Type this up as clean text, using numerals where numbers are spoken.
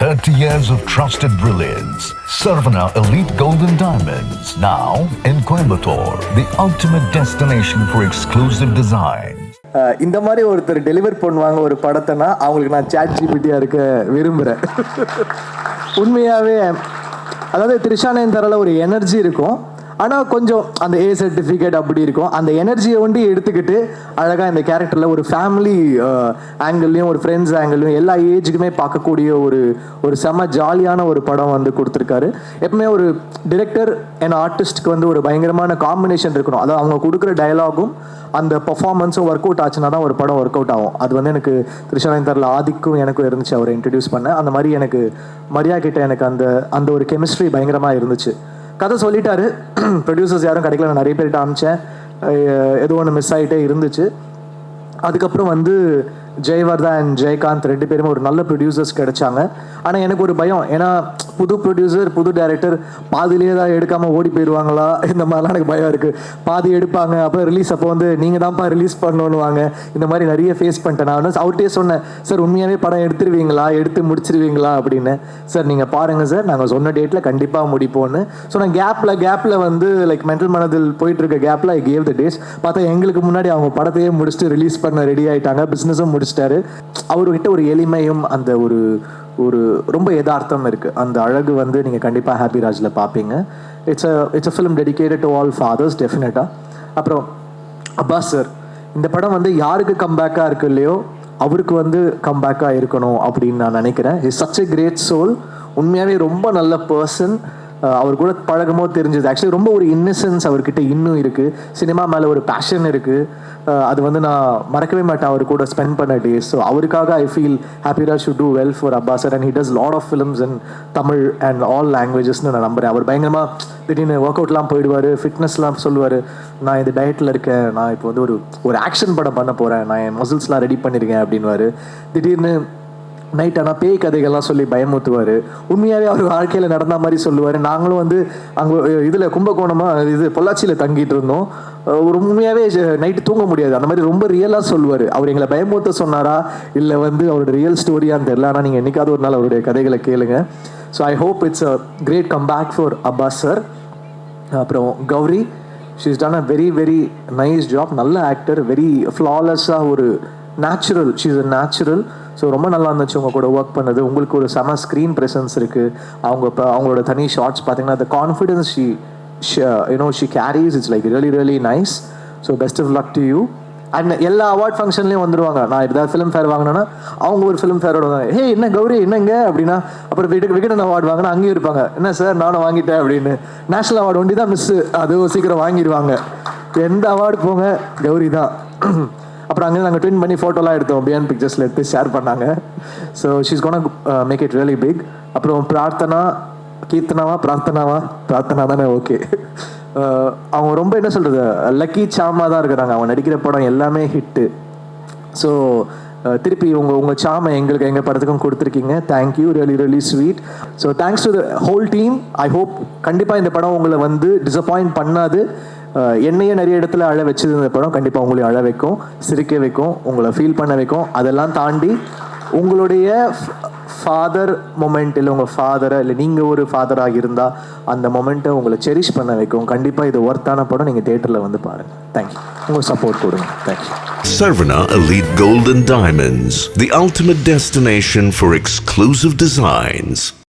30 years of trusted brilliance. Sarvana Elite Golden Diamonds, now in Coimbatore, the ultimate destination for exclusive designs. இந்த மாதிரி ஒருத்தர் deliver பண்ணுவாங்க ஒரு படத்தைனா அவங்களுக்கு நான் சாட் ஜிபிடியாக இருக்க விரும்புகிறேன். உண்மையாகவே அதாவது த்ரிஷா நயன்தாரால ஒரு எனர்ஜி இருக்கும், ஆனால் கொஞ்சம் அந்த ஏ சர்டிஃபிகேட் அப்படி இருக்கும். அந்த எனர்ஜியை ஒண்டி எடுத்துக்கிட்டு அழகாக இந்த கேரக்டரில் ஒரு ஃபேமிலி ஆங்கிள்லையும் ஒரு ஃப்ரெண்ட்ஸ் ஆங்கிள்லையும் எல்லா ஏஜுக்குமே பார்க்கக்கூடிய ஒரு செம ஜாலியான ஒரு படம் வந்து கொடுத்துருக்காரு. எப்பவுமே ஒரு டிரெக்டர் அண்ட் ஆர்டிஸ்ட்க்கு வந்து ஒரு பயங்கரமான காம்பினேஷன் இருக்கணும். அதாவது அவங்க கொடுக்குற டயலாகும் அந்த பர்ஃபார்மன்ஸும் ஒர்க் அவுட் ஆச்சுன்னா தான் ஒரு படம் ஒர்க் அவுட் ஆகும். அது வந்து எனக்கு த்ரிஷா நயன்தாரால ஆதிக்கும் எனக்கும் இருந்துச்சு, அவரை இன்ட்ரடியூஸ் பண்ண. அந்த மாதிரி எனக்கு மரியா கிட்ட எனக்கு அந்த ஒரு கெமிஸ்ட்ரி பயங்கரமாக இருந்துச்சு. கதை சொல்லிட்டாரு, ப்ரொடியூசர்ஸ் யாரும் கிடைக்கல, நான் நிறைய பேர்கிட்ட அனுப்பிச்சேன், ஏதோ ஒன்று மிஸ் ஆகிட்டே இருந்துச்சு. அதுக்கப்புறம் வந்து ஜெயவர்தா அண்ட் ஜெயகாந்த் 2 பேருமே ஒரு நல்ல ப்ரொடியூசர்ஸ் கிடைச்சாங்க. ஆனால் எனக்கு ஒரு பயம், ஏன்னா புது ப்ரொடியூசர் புது டைரக்டர் பாதிலேயே தான் எடுக்காமல் ஓடி போயிடுவாங்களா, இந்த மாதிரிலாம் எனக்கு பயம் இருக்குது. பாதி எடுப்பாங்க, அப்புறம் ரிலீஸ் அப்போ வந்து நீங்கள் தான்ப்பா ரிலீஸ் பண்ணணுவாங்க. இந்த மாதிரி நிறைய ஃபேஸ் பண்ணிட்டேன். நான் அவர்கிட்டே சொன்னேன், சார் உண்மையாகவே படம் எடுத்துருவீங்களா, எடுத்து முடிச்சிருவீங்களா அப்படின்னு. சார் நீங்கள் பாருங்கள் சார், நாங்கள் சொன்ன டேட்டில் கண்டிப்பாக முடிப்போன்னு. ஸோ நான் கேப்பில் வந்து லைக் மென்டல் மனதில் போயிட்டுருக்க கேப்பில் ஐ கேவ் த டேஸ். பார்த்தா எங்களுக்கு முன்னாடி அவங்க படத்தையே முடிச்சுட்டு ரிலீஸ் பண்ண ரெடி ஆகிட்டாங்க, பிஸ்னஸும் முடிச்சிட்டாரு. அவர்கிட்ட ஒரு எளிமையும் அந்த ஒரு ரொம்ப யதார்த்தம் இருக்குது. அந்த அழகு வந்து நீங்கள் கண்டிப்பாக ஹாப்பி ராஜில் பார்ப்பீங்க. It's a film dedicated to all fathers டெஃபினட்டாக. அப்புறம் அப்பாஸ் சார், இந்த படம் வந்து யாருக்கு கம்பேக்காக இருக்கு இல்லையோ அவருக்கு வந்து கம்பேக்காக இருக்கணும் அப்படின்னு நான் நினைக்கிறேன். Is such a great soul. உண்மையாகவே ரொம்ப நல்ல பர்சன். அவர் கூட பழகமோ தெரிஞ்சது. ஆக்சுவலி ரொம்ப ஒரு இன்னசென்ஸ் அவர்கிட்ட இன்னும் இருக்குது. சினிமா மேலே ஒரு பேஷன் இருக்குது. அது வந்து நான் மறக்கவே மாட்டேன் அவர் கூட ஸ்பெண்ட் பண்ண டேஸ். ஸோ அவருக்காக I feel ஹாப்பிராஜ் should do well for Abbas sir. And he does lot of films in Tamil and all லாங்குவேஜஸ்னு நான் நம்புகிறேன். அவர் பயங்கரமாக திடீர்னு ஒர்க் அவுட்லாம் போயிடுவார், ஃபிட்னஸ்லாம் சொல்லுவார். நான் இந்த டயட்டில் இருக்கேன், நான் இப்போ வந்து ஒரு ஆக்ஷன் படம் பண்ண போகிறேன், நான் என் மசில்ஸ்லாம் ரெடி பண்ணியிருக்கேன் அப்படின்வார். திடீர்னு நைட் ஆனால் பேய் கதைகள்லாம் சொல்லி பயமுத்துவார். உண்மையாகவே அவர் வாழ்க்கையில் நடந்த மாதிரி சொல்லுவார். நாங்களும் வந்து அங்கே இதில் கும்பகோணமாக பொள்ளாச்சியில் தங்கிட்டு இருந்தோம். ஒரு உண்மையாகவே நைட்டு தூங்க முடியாது, அந்த மாதிரி ரொம்ப ரியலாக சொல்லுவார். அவர் எங்களை பயமுத்த சொன்னாரா இல்லை வந்து அவரோட ரியல் ஸ்டோரியான்னு தெரியல. ஆனால் நீங்கள் என்றைக்காவது ஒரு நாள் அவருடைய கதைகளை கேளுங்க. So I hope it's a great comeback for Abbas sir. அப்புறம் Gauri, she is done a very very nice job. நல்ல ஆக்டர், வெரி ஃப்ளாலெஸ்ஸாக ஒரு natural, she is a natural. So ரொம்ப நல்லா இருந்துச்சு உங்கள் கூட ஒர்க் பண்ணது. உங்களுக்கு ஒரு செம ஸ்க்ரீன் ப்ரெசன்ஸ் இருக்குது. அவங்களோட தனி ஷார்ட்ஸ் பார்த்தீங்கன்னா the confidence she carries, it's like really really nice. So best of luck to you. And எல்லா அவார்ட் ஃபங்க்ஷன்லேயும் வந்துடுவாங்க. நான் ஏதாவது ஃபிலிம் ஃபேர் வாங்கினேன்னா அவங்க ஒரு ஃபிலிம் ஃபேரோட வாங்க, ஹே என்ன கௌரி என்னங்க அப்படின்னா, அப்புறம் விகடன் அவார்டு வாங்கினா அங்கேயும் இருப்பாங்க, என்ன சார் நானும் வாங்கிட்டேன் அப்படின்னு. நேஷனல் அவார்டு ஒண்டி தான் மிஸ்ஸு, அதுவும் சீக்கிரம் வாங்கிடுவாங்க. எந்த அவார்டு போங்க கௌரி தான். அப்புறம் அங்கே நாங்கள் ட்வின் பண்ணி ஃபோட்டோலாம் எடுத்தோம், பியாண்ட் பிக்சர்ஸில் எடுத்து ஷேர் பண்ணாங்க. So she's gonna make it really big. அப்புறம் பிரார்த்தனா தானே, ஓகே. அவங்க ரொம்ப என்ன சொல்கிறது, லக்கி சாமா தான் இருக்கிறாங்க. அவங்க நடிக்கிற படம் எல்லாமே ஹிட்டு. ஸோ திருப்பி உங்கள் சாமை எங்கள் படத்துக்கும் கொடுத்துருக்கீங்க. Thank you, really really sweet. So thanks to the whole team. I hope கண்டிப்பாக இந்த படம் உங்களை வந்து டிசப்பாயிண்ட் பண்ணாது. என்னையே நிறைய இடத்துல அழ வச்சது இந்த படம் கண்டிப்பாக உங்களையும் அழ வைக்கும், சிரிக்க வைக்கும், உங்களை ஃபீல் பண்ண வைக்கும். அதெல்லாம் தாண்டி உங்களுடைய ஃபாதர் மொமெண்ட், இல்லை உங்கள் ஃபாதரை, இல்லை நீங்கள் ஒரு ஃபாதராக இருந்தால் அந்த மொமெண்ட்டை உங்களை செரிஷ் பண்ண வைக்கும். கண்டிப்பாக இது ஒர்த்தான படம். நீங்கள் தியேட்டரில் வந்து பாருங்கள். தேங்க்யூ, உங்கள் சப்போர்ட் கொடுங்க. Thank you. Sarvana Elite Golden Diamonds, the ultimate destination for exclusive designs.